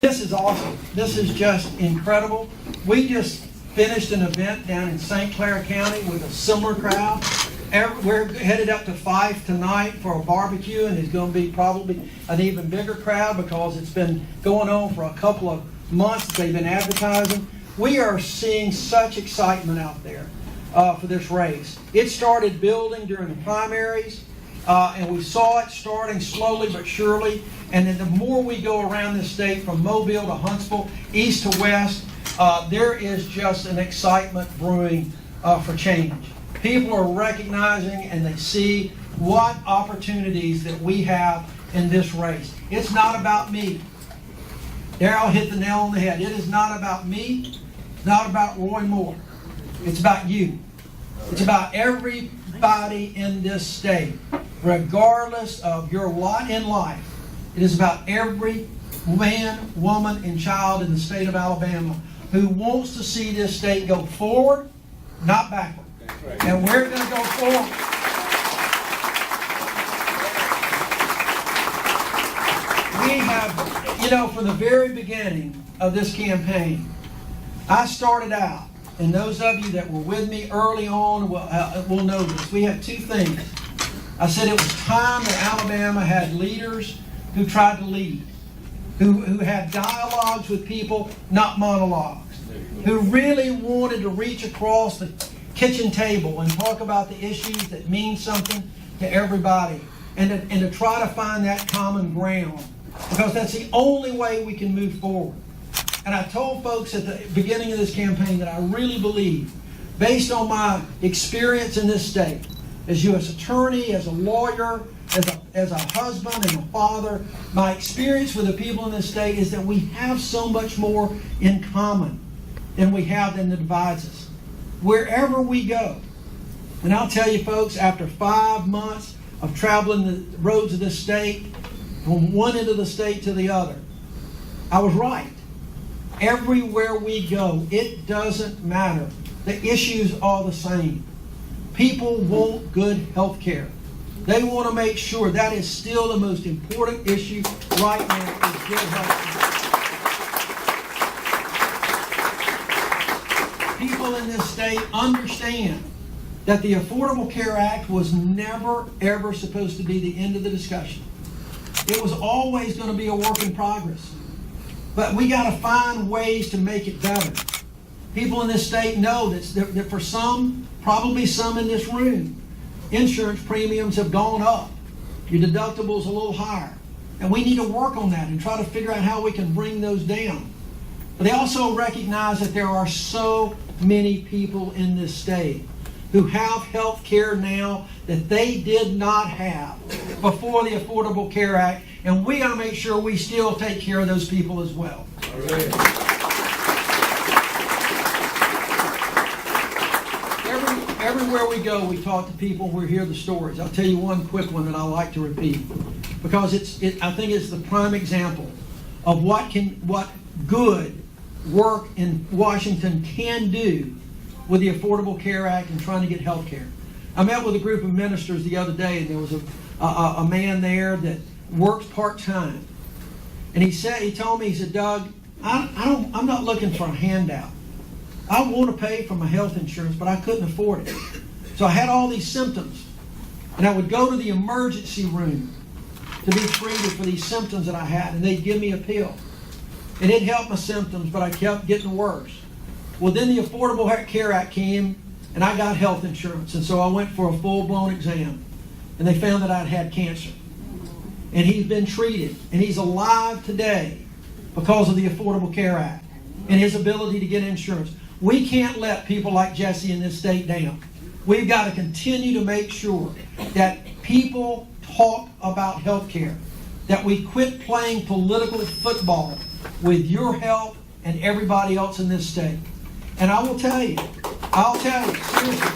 This is awesome. This is just incredible. We just finished an event down in St. Clair County with a similar crowd. We're headed up to Fife tonight for a barbecue, and it's going to be probably an even bigger crowd because it's been going on for a couple of months. They've been advertising. We are seeing such excitement out there for this race. It started building during the primaries, and we saw it starting slowly but surely. And then the more we go around this state, from Mobile to Huntsville, east to west, there is just an excitement brewing for change. People are recognizing and they see what opportunities that we have in this race. It's not about me. Darrell hit the nail on the head. It is not about me. It's not about Roy Moore. It's about you. It's about everybody in this state, regardless of your lot in life. It is about every man, woman, and child in the state of Alabama who wants to see this state go forward, not backward. And we're going to go forward. We have, from the very beginning of this campaign, I started out, and those of you that were with me early on will know this. We had two things. I said it was time that Alabama had leaders who tried to lead, who had dialogues with people, not monologues, who really wanted to reach across the kitchen table and talk about the issues that mean something to everybody, and to try to find that common ground, because that's the only way we can move forward. And I told folks at the beginning of this campaign that I really believe, based on my experience in this state, as U.S. attorney, as a lawyer, as a husband and a father, my experience with the people in this state is that we have so much more in common than we have that divides us. Wherever we go. And I'll tell you folks, after 5 months of traveling the roads of this state, from one end of the state to the other, I was right. Everywhere we go, it doesn't matter. The issues are the same. People want good health care. They want to make sure that is still the most important issue right now is good health care. People in this state understand that the Affordable Care Act was never, ever supposed to be the end of the discussion. It was always going to be a work in progress. But we got to find ways to make it better. People in this state know that for some, probably some in this room, insurance premiums have gone up. Your deductible's a little higher. And we need to work on that and try to figure out how we can bring those down. But they also recognize that there are so many people in this state who have health care now that they did not have before the Affordable Care Act, and we got to make sure we still take care of those people as well. Everywhere we go, we talk to people, we hear the stories. I'll tell you one quick one that I like to repeat, because I think it's the prime example of what good work in Washington can do with the Affordable Care Act and trying to get health care. I met with a group of ministers the other day, and there was a man there that works part-time. And he told me, Doug, I'm not looking for a handout. I want to pay for my health insurance, but I couldn't afford it. So I had all these symptoms. And I would go to the emergency room to be treated for these symptoms that I had, and they'd give me a pill. And it helped my symptoms, but I kept getting worse. Well, then the Affordable Care Act came, and I got health insurance. And so I went for a full-blown exam. And they found that I'd had cancer. And he's been treated. And he's alive today because of the Affordable Care Act and his ability to get insurance. We can't let people like Jesse in this state down. We've got to continue to make sure that people talk about health care, that we quit playing political football with your health and everybody else in this state. And I'll tell you, seriously.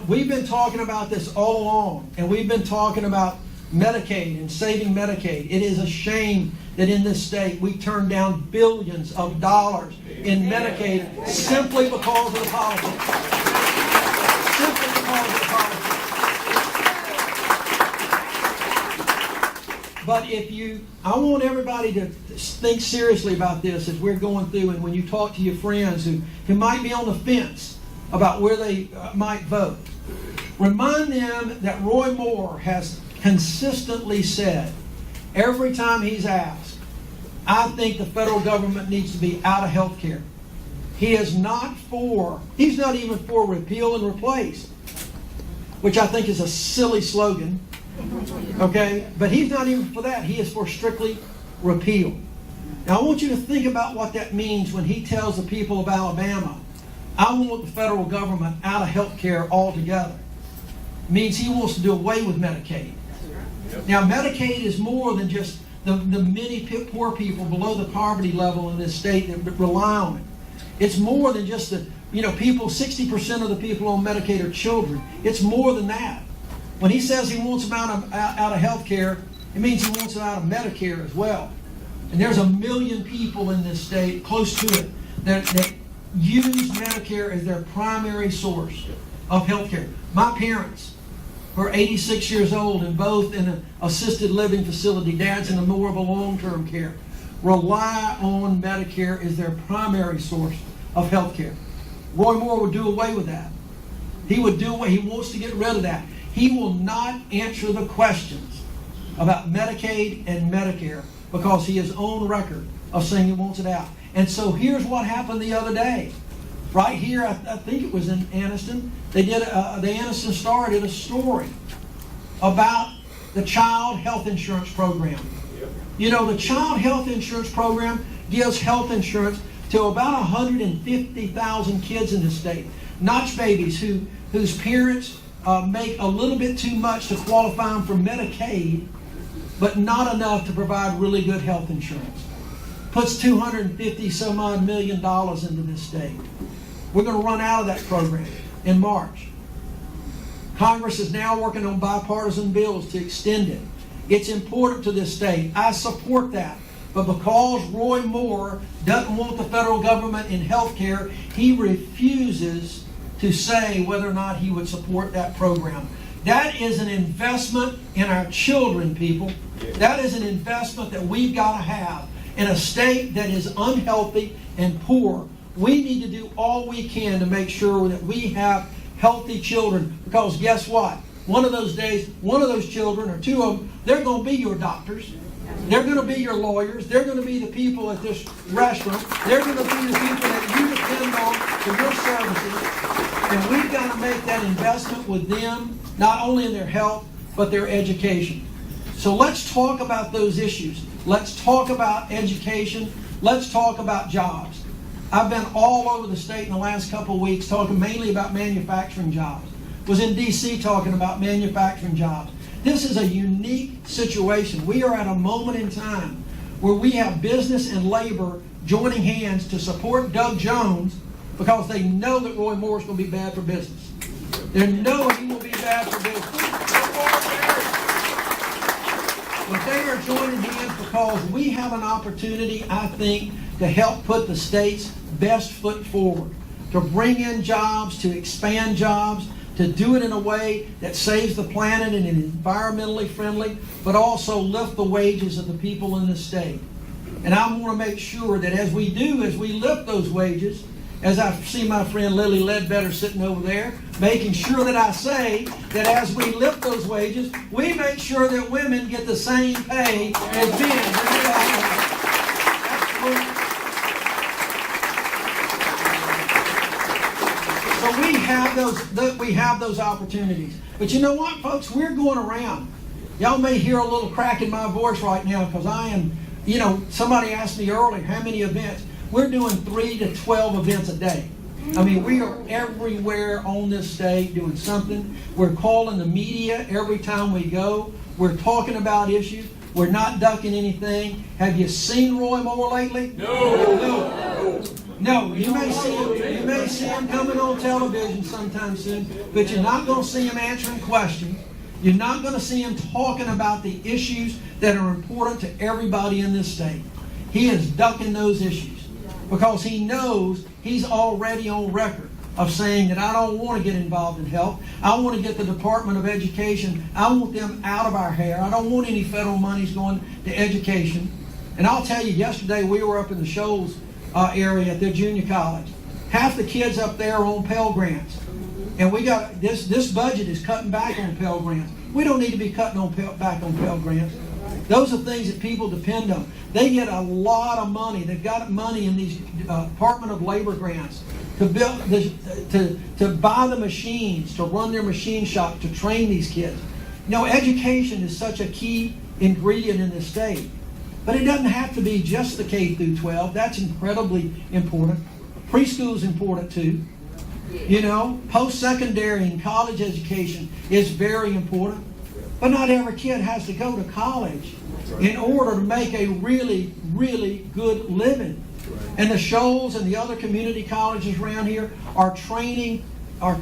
We've been talking about this all along, and we've been talking about Medicaid and saving Medicaid. It is a shame that in this state we turn down billions of dollars in Medicaid simply because of the politics. Simply because of the politics. But I want everybody to think seriously about this as we're going through, and when you talk to your friends who might be on the fence about where they might vote, remind them that Roy Moore has consistently said, every time he's asked, I think the federal government needs to be out of health care. He's not even for repeal and replace, which I think is a silly slogan. Okay? But he's not even for that. He is for strictly repeal. Now I want you to think about what that means when he tells the people of Alabama, I want the federal government out of health care altogether. It means he wants to do away with Medicaid. Now Medicaid is more than just the many poor people below the poverty level in this state that rely on it. It's more than just people, 60% of the people on Medicaid are children. It's more than that. When he says he wants them out of health care, it means he wants them out of Medicare as well. And there's 1 million people in this state, close to it, that use Medicare as their primary source of health care. My parents, who are 86 years old and both in an assisted living facility, dad's in more of a long-term care, rely on Medicare as their primary source of health care. Roy Moore would do away with that. He wants to get rid of that. He will not answer the questions about Medicaid and Medicare because he has on record of saying he wants it out. And so here's what happened the other day. Right here, I think it was in Anniston, the Anniston Star did a story about the child health insurance program. You know, the child health insurance program gives health insurance to about 150,000 kids in the state. Notch babies whose parents make a little bit too much to qualify them for Medicaid, but not enough to provide really good health insurance. Puts $250 some odd million into this state. We're going to run out of that program in March. Congress is now working on bipartisan bills to extend it. It's important to this state. I support that. But because Roy Moore doesn't want the federal government in health care, he refuses to say whether or not he would support that program. That is an investment in our children, people. That is an investment that we've got to have in a state that is unhealthy and poor. We need to do all we can to make sure that we have healthy children, because guess what? One of those days, one of those children, or two of them, they're going to be your doctors. They're going to be your lawyers. They're going to be the people at this restaurant. They're going to be the people that you depend on for your services. And we've got to make that investment with them, not only in their health, but their education. So let's talk about those issues. Let's talk about education. Let's talk about jobs. I've been all over the state in the last couple of weeks talking mainly about manufacturing jobs. Was in D.C. talking about manufacturing jobs. This is a unique situation. We are at a moment in time where we have business and labor joining hands to support Doug Jones because they know that Roy Moore is going to be bad for business. They know he will be bad for business. But they are joining hands because we have an opportunity, I think, to help put the state's best foot forward, to bring in jobs, to expand jobs, to do it in a way that saves the planet and is environmentally friendly, but also lift the wages of the people in the state. And I want to make sure that as we lift those wages, as I see my friend Lily Ledbetter sitting over there, making sure that I say that as we lift those wages, we make sure that women get the same pay as men. We have those opportunities. But you know what, folks? We're going around. Y'all may hear a little crack in my voice right now because I am, somebody asked me earlier how many events. We're doing 3 to 12 events a day. I mean, we are everywhere on this state doing something. We're calling the media every time we go. We're talking about issues. We're not ducking anything. Have you seen Roy Moore lately? No, you may see him coming on television sometime soon, but you're not going to see him answering questions. You're not going to see him talking about the issues that are important to everybody in this state. He is ducking those issues because he knows he's already on record of saying that I don't want to get involved in health. I want to get the Department of Education, I want them out of our hair. I don't want any federal monies going to education. And I'll tell you, yesterday we were up in the Shoals area at their junior college. Half the kids up there are on Pell Grants. And we got this budget is cutting back on Pell Grants. We don't need to be cutting back on Pell Grants. Those are things that people depend on. They get a lot of money. They've got money in these Department of Labor grants to build, to buy the machines, to run their machine shop, to train these kids. You know, education is such a key ingredient in this state. But it doesn't have to be just the K through 12. That's incredibly important. Preschool is important too. You know, post-secondary and college education is very important. But not every kid has to go to college in order to make a really, really good living. And the Shoals and the other community colleges around here are training our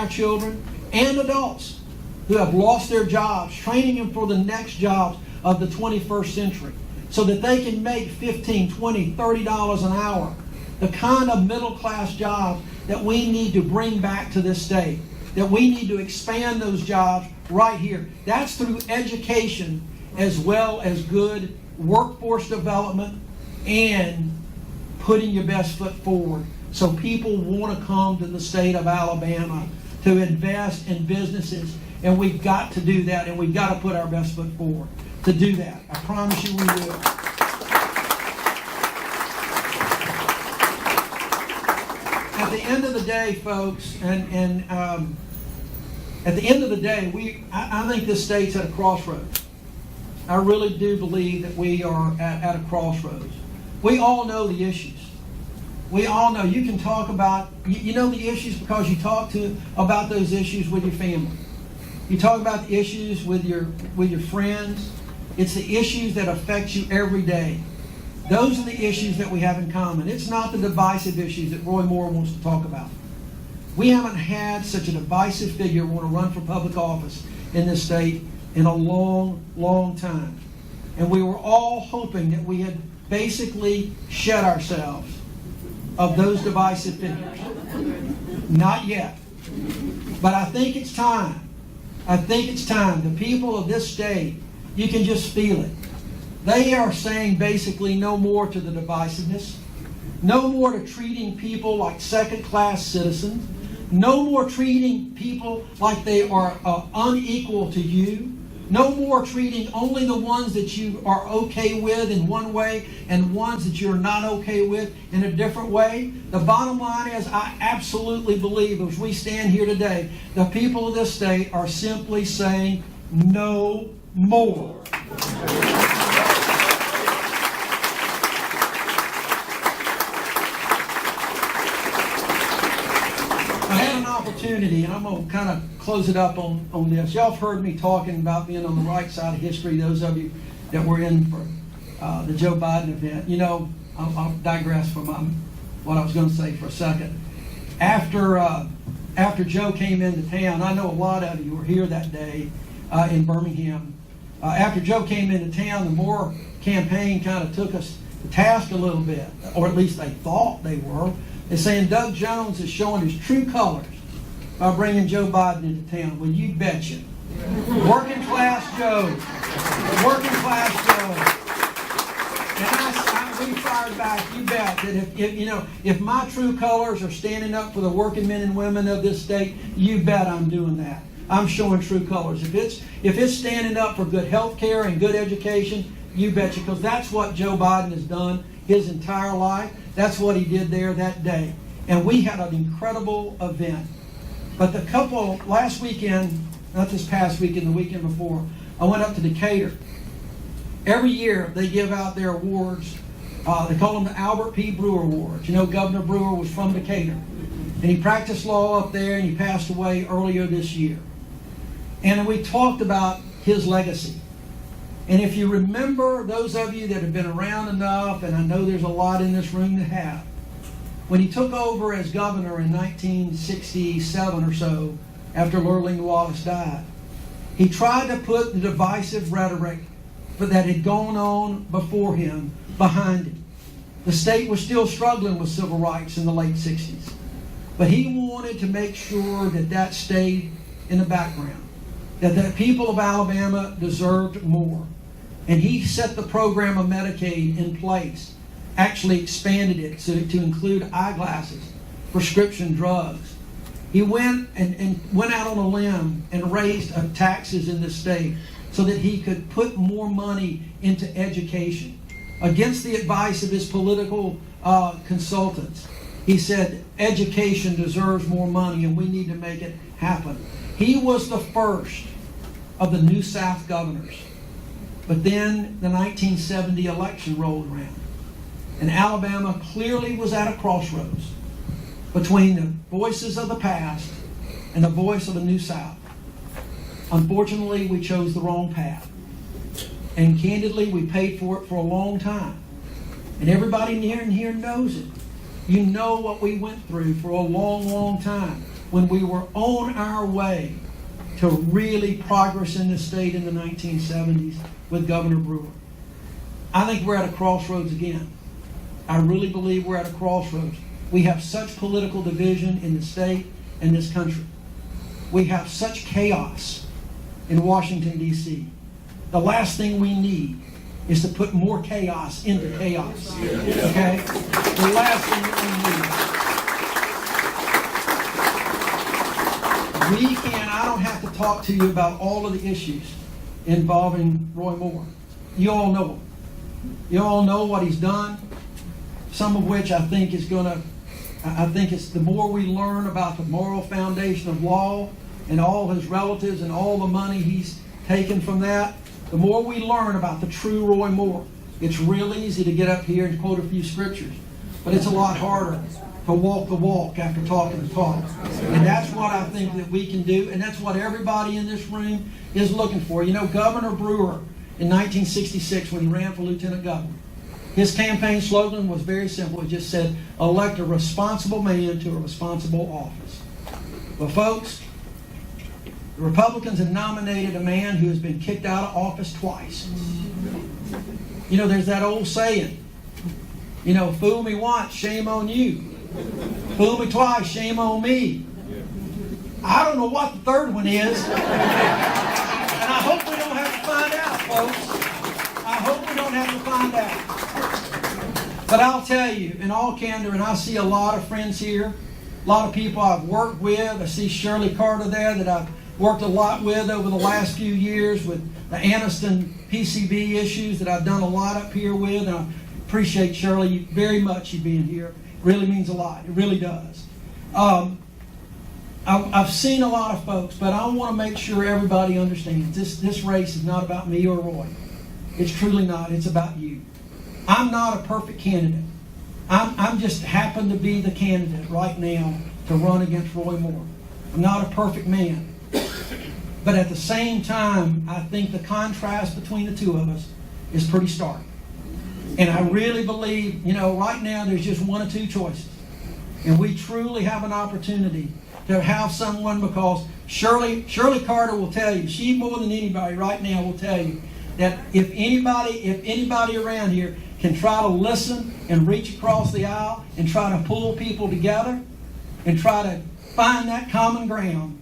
children and adults who have lost their jobs, training them for the next jobs of the 21st century so that they can make $15, $20, $30 an hour, the kind of middle-class jobs that we need to bring back to this state, that we need to expand those jobs right here. That's through education as well as good workforce development and putting your best foot forward so people want to come to the state of Alabama to invest in businesses. And we've got to do that, and we've got to put our best foot forward to do that. I promise you we will. At the end of the day, folks, and at the end of the day, I think this state's at a crossroads. I really do believe that we are at a crossroads. We all know the issues. We all know. You can talk about, you know the issues because you talk about those issues with your family. You talk about the issues with your friends. It's the issues that affect you every day. Those are the issues that we have in common. It's not the divisive issues that Roy Moore wants to talk about. We haven't had such a divisive figure want to run for public office in this state in a long, long time. And we were all hoping that we had basically shed ourselves of those divisive figures. Not yet. But I think it's time. I think it's time. The people of this state, you can just feel it. They are saying basically no more to the divisiveness, no more to treating people like second-class citizens, no more treating people like they are unequal to you, no more treating only the ones that you are okay with in one way and ones that you're not okay with in a different way. The bottom line is I absolutely believe as we stand here today, the people of this state are simply saying no more. Opportunity, and I'm going to kind of close it up on this. Y'all have heard me talking about being on the right side of history, those of you that were in for the Joe Biden event. You know, I'll digress from what I was going to say for a second. After Joe came into town, I know a lot of you were here that day in Birmingham. After Joe came into town, the Moore campaign kind of took us to task a little bit, or at least they thought they were. They're saying Doug Jones is showing his true colors by bringing Joe Biden into town. Well, you betcha. Working class Joe. Working class Joe. And we fired back, you bet, that if my true colors are standing up for the working men and women of this state, you bet I'm doing that. I'm showing true colors. If it's standing up for good health care and good education, you betcha, because that's what Joe Biden has done his entire life. That's what he did there that day. And we had an incredible event. But last weekend, not this past weekend, the weekend before, I went up to Decatur. Every year they give out their awards. They call them the Albert P. Brewer Awards. You know, Governor Brewer was from Decatur. And he practiced law up there, and he passed away earlier this year. And we talked about his legacy. And if you remember, those of you that have been around enough, and I know there's a lot in this room that have, when he took over as governor in 1967 or so, after Lurleen Wallace died, he tried to put the divisive rhetoric that had gone on before him behind him. The state was still struggling with civil rights in the late 60s. But he wanted to make sure that that stayed in the background, that the people of Alabama deserved more. And he set the program of Medicaid in place, actually expanded it to include eyeglasses, prescription drugs. He went out on a limb and raised taxes in the state so that he could put more money into education. Against the advice of his political consultants, he said education deserves more money and we need to make it happen. He was the first of the New South governors. But then the 1970 election rolled around, and Alabama clearly was at a crossroads between the voices of the past and the voice of the New South. Unfortunately, we chose the wrong path. And candidly, we paid for it for a long time. And everybody near and here knows it. You know what we went through for a long, long time when we were on our way to really progress in the state in the 1970s with Governor Brewer. I think we're at a crossroads again. I really believe we're at a crossroads. We have such political division in the state and this country. We have such chaos in Washington, D.C. The last thing we need is to put more chaos into chaos. Okay? The last thing that we need. I don't have to talk to you about all of the issues involving Roy Moore. You all know him. You all know what he's done. Some of which I think it's the more we learn about the moral foundation of law and all his relatives and all the money he's taken from that, the more we learn about the true Roy Moore. It's real easy to get up here and quote a few scriptures, but it's a lot harder to walk the walk after talking the talk. And that's what I think that we can do, and that's what everybody in this room is looking for. You know, Governor Brewer in 1966, when he ran for lieutenant governor, his campaign slogan was very simple. It just said, elect a responsible man to a responsible office. Well, folks, the Republicans have nominated a man who has been kicked out of office twice. You know, there's that old saying, you know, fool me once, shame on you. Fool me twice, shame on me. I don't know what the third one is. And I hope we don't have to find out, folks. I hope we don't have to find out. But I'll tell you, in all candor, and I see a lot of friends here, a lot of people I've worked with. I see Shirley Carter there that I've worked a lot with over the last few years with the Anniston PCB issues that I've done a lot up here with. And I appreciate, Shirley, very much you being here. It really means a lot. It really does. I've seen a lot of folks, but I want to make sure everybody understands this race is not about me or Roy. It's truly not. It's about you. I'm not a perfect candidate. I'm just happen to be the candidate right now to run against Roy Moore. I'm not a perfect man. But at the same time, I think the contrast between the two of us is pretty stark. And I really believe, you know, right now there's just one or two choices. And we truly have an opportunity to have someone, because Shirley Carter will tell you, she more than anybody right now will tell you, that if anybody around here can try to listen and reach across the aisle and try to pull people together and try to find that common ground,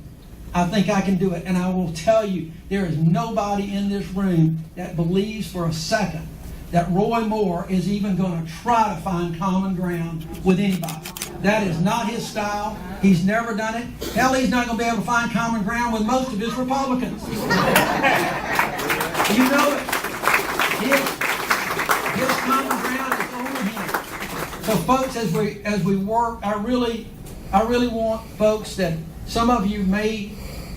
I think I can do it. And I will tell you, there is nobody in this room that believes for a second that Roy Moore is even going to try to find common ground with anybody. That is not his style. He's never done it. Hell, he's not going to be able to find common ground with most of his Republicans. You know it. His common ground is over him. So, folks, as we work, I really want folks that some of you may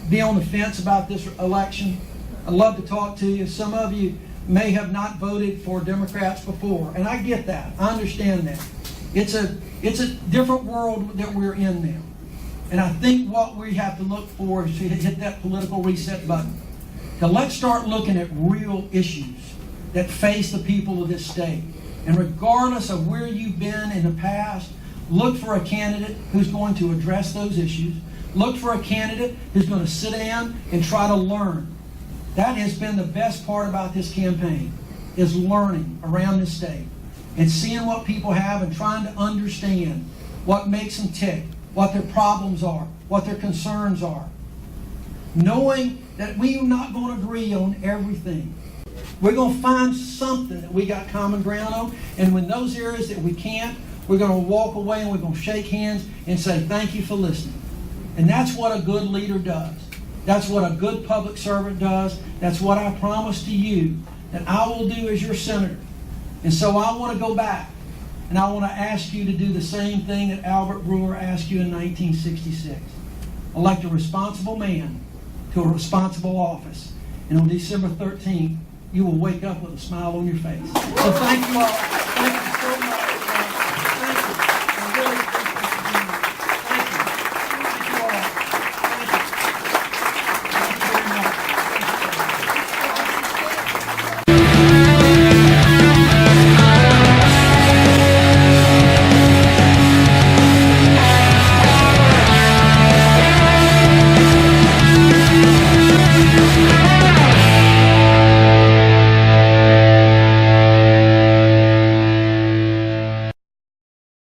be on the fence about this election. I'd love to talk to you. Some of you may have not voted for Democrats before, and I get that. I understand that. It's a different world that we're in now. And I think what we have to look for is to hit that political reset button. Now let's start looking at real issues that face the people of this state. And regardless of where you've been in the past, look for a candidate who's going to address those issues. Look for a candidate who's going to sit down and try to learn. That has been the best part about this campaign, is learning around this state and seeing what people have and trying to understand what makes them tick what their problems are, what their concerns are. Knowing that we are not going to agree on everything. We're going to find something that we got common ground on, and when those areas that we can't, we're going to walk away and we're going to shake hands and say, thank you for listening. And that's what a good leader does. That's what a good public servant does. That's what I promise to you that I will do as your senator. And so I want to go back and I want to ask you to do the same thing that Albert Brewer asked you in 1966. Elect a responsible man to a responsible office. And on December 13th, you will wake up with a smile on your face. So thank you all.